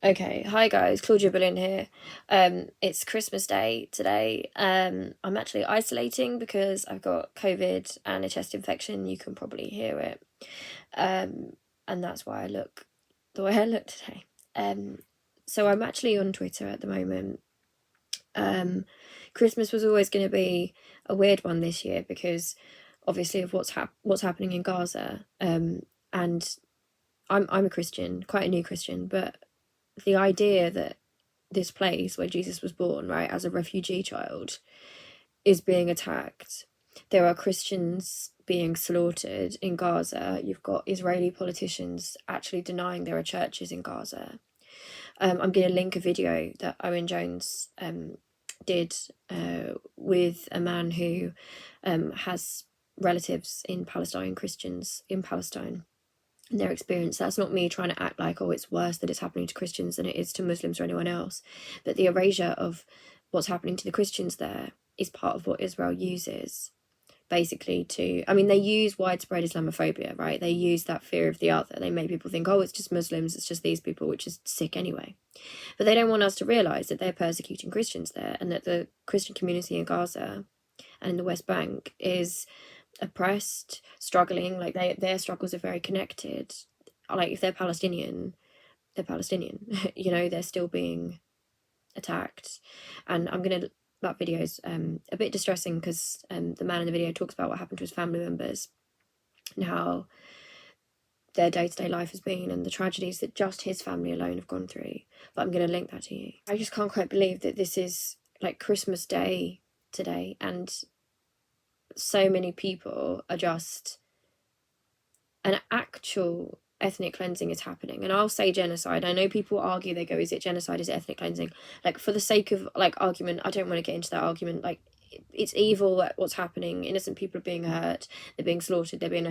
Okay, hi guys, Claudia Boleyn here. It's Christmas Day today. I'm actually isolating because I've got COVID and a chest infection. You can probably hear it. And that's why I look the way I look today. So I'm actually on Twitter at the moment. Christmas was always going to be a weird one this year because obviously of what's happening in Gaza. And I'm a Christian, quite a new Christian, but the idea that this place where Jesus was born, right, as a refugee child, is being attacked. There are Christians being slaughtered in Gaza. You've got Israeli politicians actually denying there are churches in Gaza. I'm going to link a video that Owen Jones did with a man who has relatives in Palestine, Christians in Palestine, and their experience. That's not me trying to act like, oh, it's worse that it's happening to Christians than it is to Muslims or anyone else. But the erasure of what's happening to the Christians there is part of what Israel uses, basically, they use widespread Islamophobia, right? They use that fear of the other. They make people think, oh, it's just Muslims, it's just these people, which is sick anyway. But they don't want us to realise that they're persecuting Christians there, and that the Christian community in Gaza and in the West Bank is oppressed, struggling. Like their struggles are very connected. Like if they're Palestinian, they're Palestinian. They're still being attacked. And that video is a bit distressing because the man in the video talks about what happened to his family members and how their day-to-day life has been and the tragedies that just his family alone have gone through. But I'm going to link that to you. I just can't quite believe that this is like Christmas Day today, and so many people are just an actual ethnic cleansing is happening. And I'll say genocide. I know people argue, they go, is it genocide, is it ethnic cleansing? Like, for the sake of argument, I don't want to get into that argument. Like, it's evil what's happening. Innocent people are being hurt, they're being slaughtered, they're being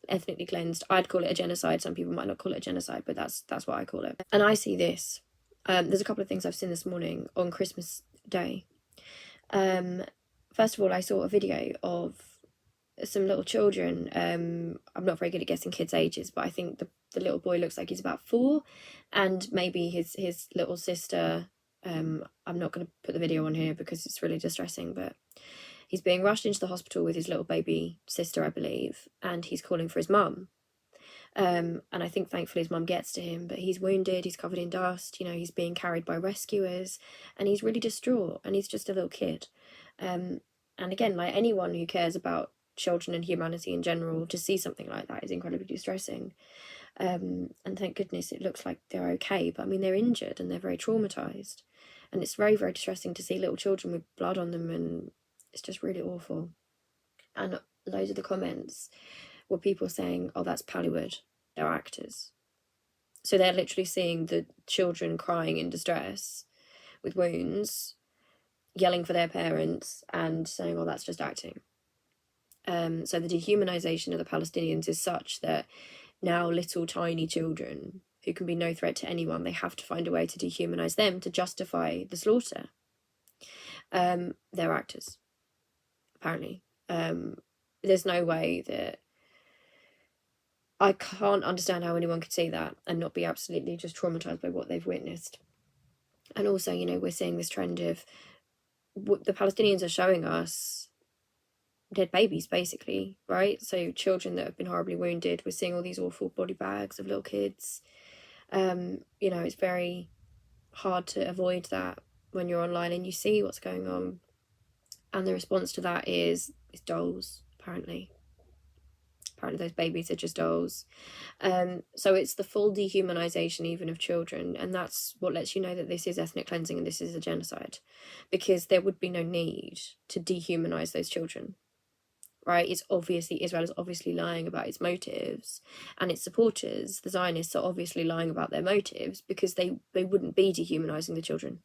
ethnically cleansed. I'd call it a genocide. Some people might not call it a genocide, but that's what I call it. And I see this. There's a couple of things I've seen this morning on Christmas Day. First of all, I saw a video of some little children. I'm not very good at guessing kids' ages, but I think the little boy looks like he's about 4, and maybe his little sister. I'm not going to put the video on here because it's really distressing, but he's being rushed into the hospital with his little baby sister, I believe, and he's calling for his mum. And I think thankfully his mum gets to him, but he's wounded, he's covered in dust, he's being carried by rescuers, and he's really distraught, and he's just a little kid. And again, like anyone who cares about children and humanity in general, to see something like that is incredibly distressing. And thank goodness it looks like they're okay, but I mean, they're injured and they're very traumatized, and it's very, very distressing to see little children with blood on them, and it's just really awful. And loads of the comments were people saying, oh, that's Pallywood, they're actors. So they're literally seeing the children crying in distress with wounds, yelling for their parents and saying, oh, that's just acting. So the dehumanisation of the Palestinians is such that now little tiny children who can be no threat to anyone, they have to find a way to dehumanise them to justify the slaughter. They're actors, apparently. There's no way that... I can't understand how anyone could see that and not be absolutely just traumatised by what they've witnessed. And also, we're seeing this trend of what the Palestinians are showing us dead babies, basically, right? So children that have been horribly wounded. We're seeing all these awful body bags of little kids. It's very hard to avoid that when you're online and you see what's going on. And the response to that is dolls, apparently. Apparently those babies are just dolls. So it's the full dehumanisation even of children, and that's what lets you know that this is ethnic cleansing and this is a genocide, because there would be no need to dehumanise those children, right? Israel is obviously lying about its motives, and its supporters, the Zionists, are obviously lying about their motives, because they wouldn't be dehumanising the children,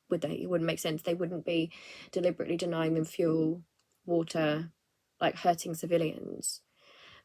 would they? It wouldn't make sense. They wouldn't be deliberately denying them fuel, water, like hurting civilians.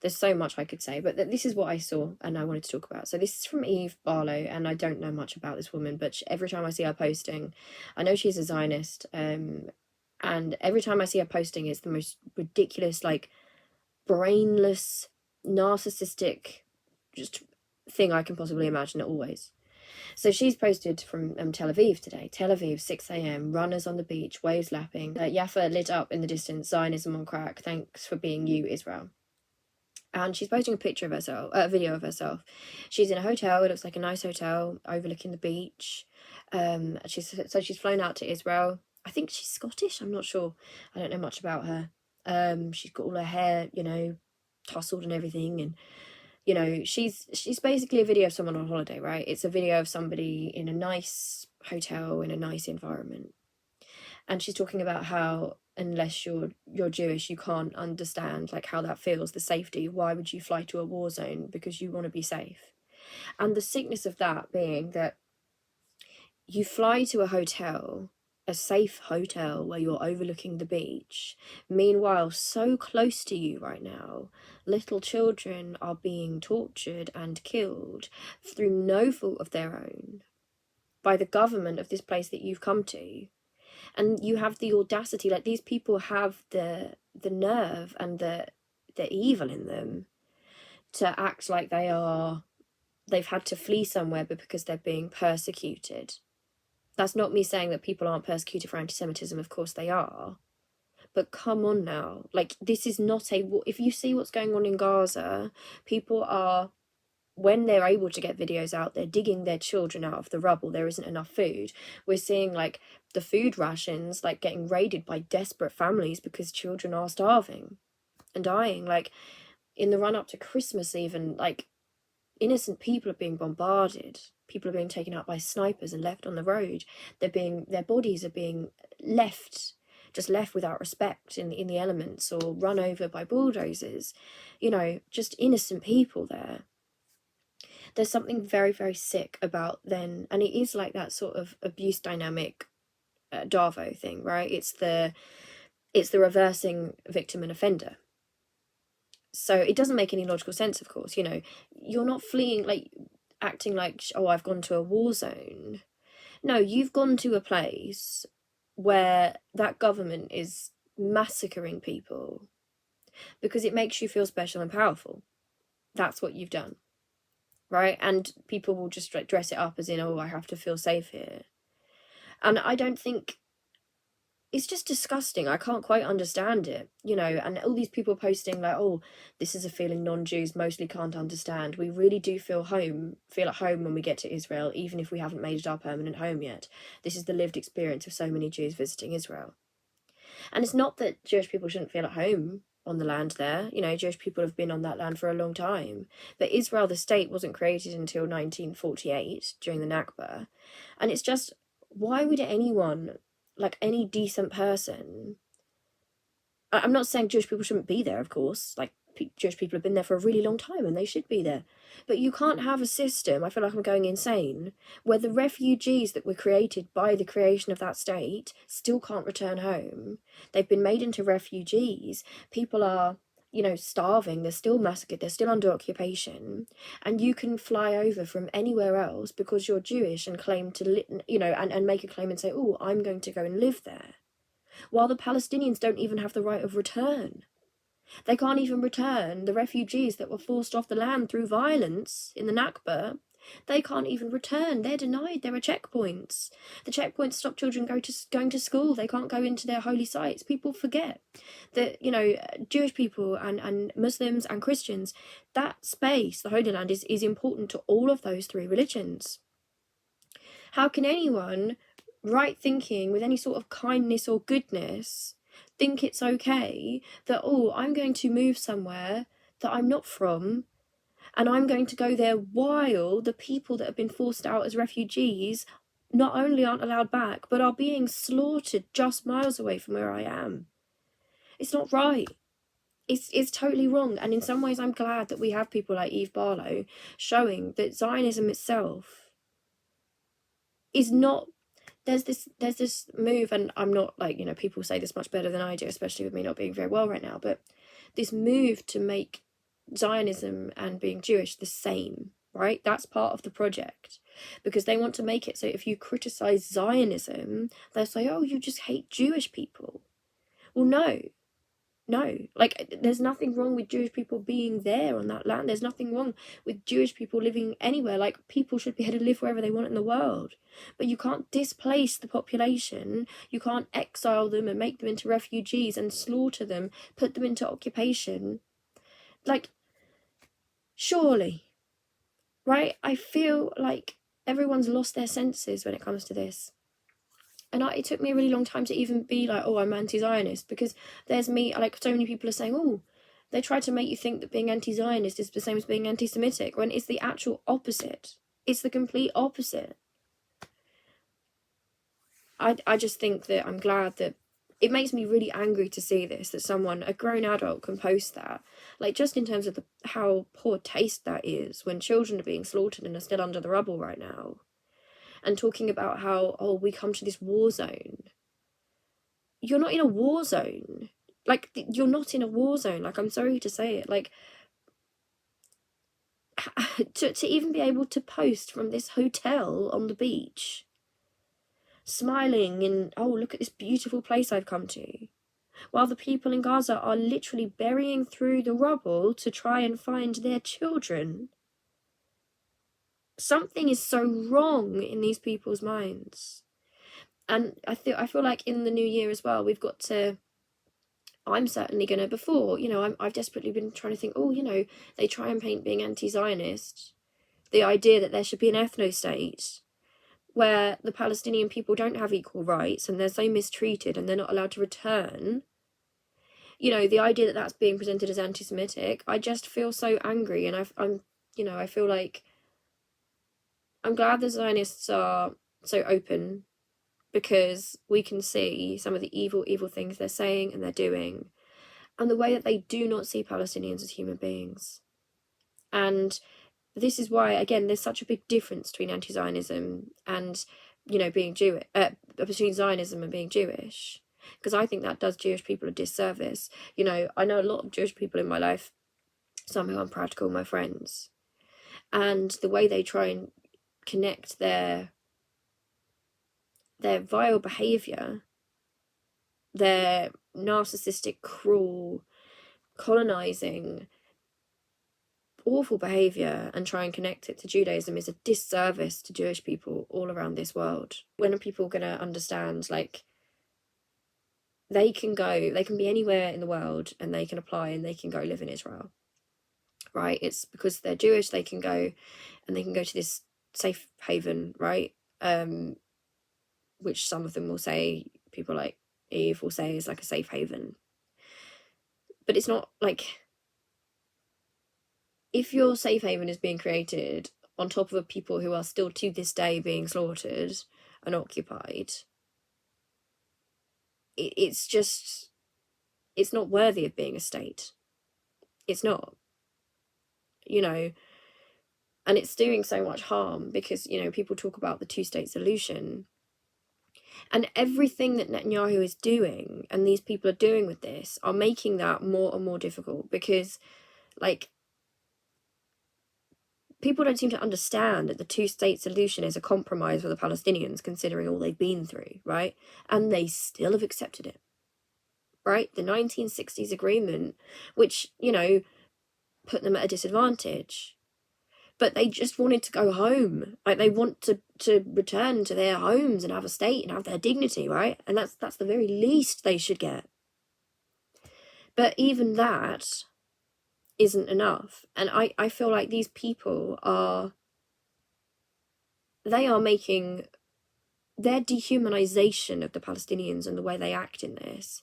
There's so much I could say, but this is what I saw and I wanted to talk about. So this is from Eve Barlow, and I don't know much about this woman, but every time I see her posting, I know she's a Zionist, and every time I see her posting, it's the most ridiculous, like, brainless, narcissistic, just thing I can possibly imagine, always. So she's posted from Tel Aviv today. Tel Aviv, 6 a.m, runners on the beach, waves lapping. Yaffa lit up in the distance, Zionism on crack, thanks for being you, Israel. And she's posting a picture of herself, a video of herself. She's in a hotel. It looks like a nice hotel overlooking the beach. She's flown out to Israel. I think she's Scottish. I'm not sure. I don't know much about her. She's got all her hair, tousled and everything, and she's basically a video of someone on holiday, right? It's a video of somebody in a nice hotel in a nice environment. And she's talking about how unless you're Jewish, you can't understand like how that feels, the safety. Why would you fly to a war zone? Because you want to be safe. And the sickness of that being that you fly to a hotel, a safe hotel where you're overlooking the beach. Meanwhile, so close to you right now, little children are being tortured and killed through no fault of their own by the government of this place that you've come to. And you have the audacity, like these people have the nerve and the evil in them to act like they've had to flee somewhere but because they're being persecuted. That's not me saying that people aren't persecuted for anti-Semitism, of course they are. But come on now, like this is not if you see what's going on in Gaza, people are, when they're able to get videos out, they're digging their children out of the rubble. There isn't enough food. We're seeing like the food rations like getting raided by desperate families because children are starving and dying. Like in the run up to Christmas, even like innocent people are being bombarded. People are being taken out by snipers and left on the road. Their bodies are being left without respect in the elements or run over by bulldozers. Just innocent people there. There's something very, very sick about then, and it is like that sort of abuse dynamic Darvo thing, right? It's the reversing victim and offender. So it doesn't make any logical sense, of course. You're not fleeing, like acting like, oh, I've gone to a war zone. No, you've gone to a place where that government is massacring people because it makes you feel special and powerful. That's what you've done. Right? And people will just dress it up as in, oh, I have to feel safe here. And I don't think, it's just disgusting. I can't quite understand it, and all these people posting like, oh, this is a feeling non-Jews mostly can't understand. We really do feel at home when we get to Israel, even if we haven't made it our permanent home yet. This is the lived experience of so many Jews visiting Israel. And it's not that Jewish people shouldn't feel at home on the land there. Jewish people have been on that land for a long time. But Israel, the state, wasn't created until 1948 during the Nakba. And it's just, why would anyone, like any decent person, I'm not saying Jewish people shouldn't be there, of course. Like Jewish people have been there for a really long time and they should be there. But you can't have a system, I feel like I'm going insane, where the refugees that were created by the creation of that state still can't return home. They've been made into refugees. People are, starving. They're still massacred. They're still under occupation. And you can fly over from anywhere else because you're Jewish and claim to, and make a claim and say, oh, I'm going to go and live there. While the Palestinians don't even have the right of return. They can't even return the refugees that were forced off the land through violence in the Nakba. They can't even return. They're denied. There are checkpoints. The checkpoints stop children going to school. They can't go into their holy sites. People forget that, Jewish people and Muslims and Christians, that space, the Holy Land, is important to all of those three religions. How can anyone, right thinking, with any sort of kindness or goodness, think it's okay that, oh, I'm going to move somewhere that I'm not from, and I'm going to go there while the people that have been forced out as refugees not only aren't allowed back, but are being slaughtered just miles away from where I am. It's not right. It's totally wrong. And in some ways, I'm glad that we have people like Eve Barlow showing that Zionism itself is not... There's this move, and I'm not like, people say this much better than I do, especially with me not being very well right now, but this move to make Zionism and being Jewish the same, right? That's part of the project, because they want to make it so if you criticize Zionism, they'll say, oh, you just hate Jewish people. Well, no, No, like, there's nothing wrong with Jewish people being there on that land. There's nothing wrong with Jewish people living anywhere. Like, people should be able to live wherever they want in the world. But you can't displace the population. You can't exile them and make them into refugees and slaughter them, put them into occupation. Like, surely, right? I feel like everyone's lost their senses when it comes to this. And it took me a really long time to even be like, oh, I'm anti-Zionist, because there's me, like, so many people are saying, oh, they try to make you think that being anti-Zionist is the same as being anti-Semitic, when it's the actual opposite. It's the complete opposite. I just think that I'm glad that it makes me really angry to see this, that someone, a grown adult, can post that. Like, just in terms of how poor taste that is, when children are being slaughtered and are still under the rubble right now. And talking about how, oh, we come to this war zone. You're not in a war zone. Like, you're not in a war zone. Like, I'm sorry to say it. Like, to even be able to post from this hotel on the beach, smiling and, oh, look at this beautiful place I've come to, while the people in Gaza are literally burying through the rubble to try and find their children. Something is so wrong in these people's minds. And I feel like in the new year as well, we've got to, I'm certainly going to, before, I've desperately been trying to think, oh, they try and paint being anti-Zionist, the idea that there should be an ethno-state where the Palestinian people don't have equal rights and they're so mistreated and they're not allowed to return. The idea that that's being presented as anti-Semitic, I just feel so angry. And I feel like I'm glad the Zionists are so open, because we can see some of the evil things they're saying and they're doing, and the way that they do not see Palestinians as human beings. And this is why, again, there's such a big difference between anti-Zionism and, being Jewish, between Zionism and being Jewish, because I think that does Jewish people a disservice. I know a lot of Jewish people in my life, some who I'm proud to call my friends, and the way they try and connect their vile behaviour, their narcissistic, cruel, colonising, awful behaviour, and try and connect it to Judaism is a disservice to Jewish people all around this world. When are people going to understand, like, they can be anywhere in the world and they can apply and they can go live in Israel, right? It's because they're Jewish, they can go and they can go to this safe haven, right? Which some of them will say, people like Eve will say, is like a safe haven. But it's not. Like, if your safe haven is being created on top of a people who are still to this day being slaughtered and occupied, it's not worthy of being a state. It's not, and it's doing so much harm, because, people talk about the two-state solution, and everything that Netanyahu is doing and these people are doing with this are making that more and more difficult, because, like, people don't seem to understand that the two-state solution is a compromise for the Palestinians, considering all they've been through, right? And they still have accepted it, right? The 1960s agreement, which, put them at a disadvantage. But they just wanted to go home. Like, they want to return to their homes and have a state and have their dignity, right? And that's the very least they should get. But even that isn't enough. And I feel like these people are making their dehumanization of the Palestinians and the way they act in this,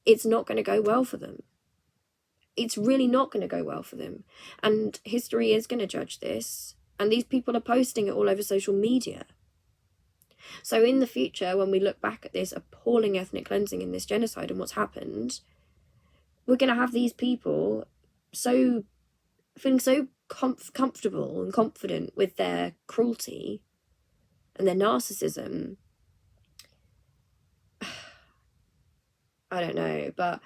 it's not going to go well for them. It's really not going to go well for them. And history is going to judge this. And these people are posting it all over social media. So in the future, when we look back at this appalling ethnic cleansing and this genocide and what's happened, we're going to have these people feeling so comfortable and confident with their cruelty and their narcissism. I don't know, but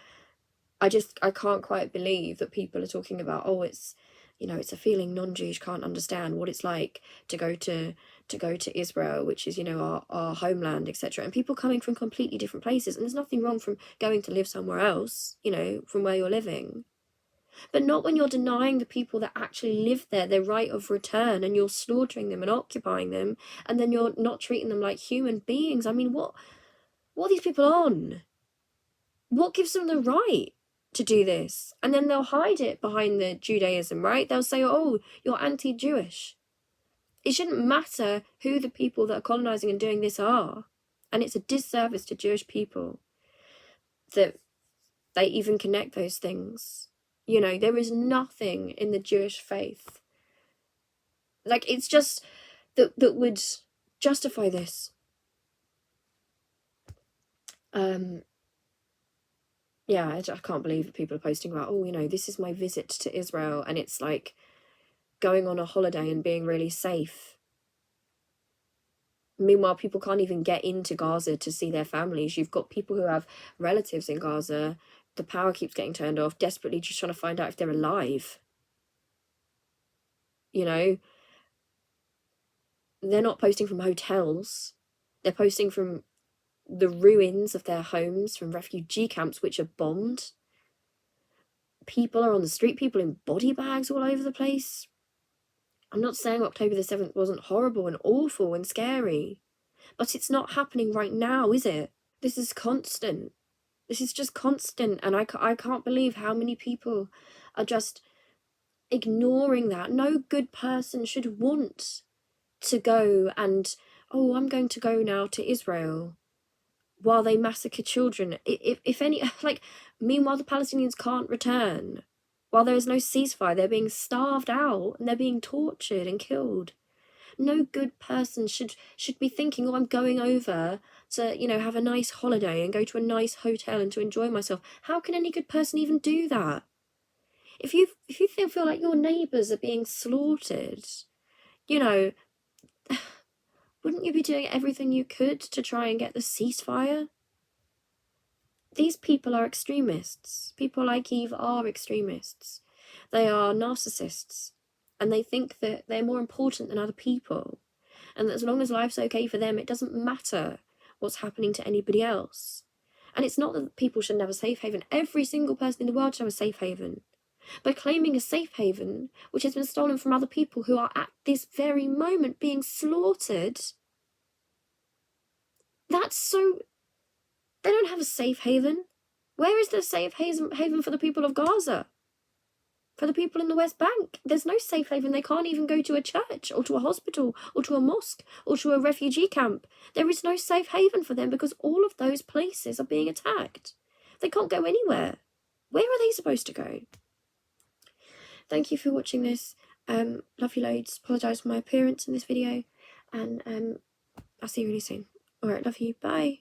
I can't quite believe that people are talking about, oh, it's, it's a feeling non-Jews can't understand what it's like to go to to go to Israel, which is, you know, our homeland, etc. And people coming from completely different places. And there's nothing wrong from going to live somewhere else, you know, from where you're living. But not when you're denying the people that actually live there their right of return, and you're slaughtering them and occupying them, and then you're not treating them like human beings. I mean, what are these people on? What gives them the right to do this? And then they'll hide it behind the Judaism, right? They'll say, oh, you're anti-Jewish. It shouldn't matter who the people that are colonizing and doing this are. And it's a disservice to Jewish people that they even connect those things. You know, there is nothing in the Jewish faith, like, it's just that would justify this. Yeah, I can't believe that people are posting about, oh, you know, this is my visit to Israel, and it's like going on a holiday and being really safe. Meanwhile, people can't even get into Gaza to see their families. You've got people who have relatives in Gaza. The power keeps getting turned off, desperately just trying to find out if they're alive. You know, they're not posting from hotels. They're posting from the ruins of their homes, from refugee camps which are bombed. People are on the street, people in body bags all over the place. I'm not saying October the 7th wasn't horrible and awful and scary, but it's not happening right now, is it? This is constant. This is just constant, and I can't believe how many people are just ignoring that. No good person should want to go and, oh, I'm going to go now to Israel, while they massacre children. If any, like, meanwhile the Palestinians can't return. While there is no ceasefire, they're being starved out and they're being tortured and killed. No good person should be thinking, oh, I'm going over to, you know, have a nice holiday and go to a nice hotel and to enjoy myself. How can any good person even do that? If you feel like your neighbours are being slaughtered, you know, wouldn't you be doing everything you could to try and get the ceasefire? These people are extremists. People like Eve are extremists. They are narcissists, and they think that they're more important than other people, and that as long as life's okay for them, it doesn't matter what's happening to anybody else. And it's not that people shouldn't have a safe haven. Every single person in the world should have a safe haven. But claiming a safe haven, which has been stolen from other people who are at this very moment being slaughtered, that's so... They don't have a safe haven. Where is the safe haven for the people of Gaza? For the people in the West Bank? There's no safe haven. They can't even go to a church or to a hospital or to a mosque or to a refugee camp. There is no safe haven for them because all of those places are being attacked. They can't go anywhere. Where are they supposed to go? Thank you for watching this. Love you loads. Apologise for my appearance in this video. And I'll see you really soon. Alright, love you. Bye.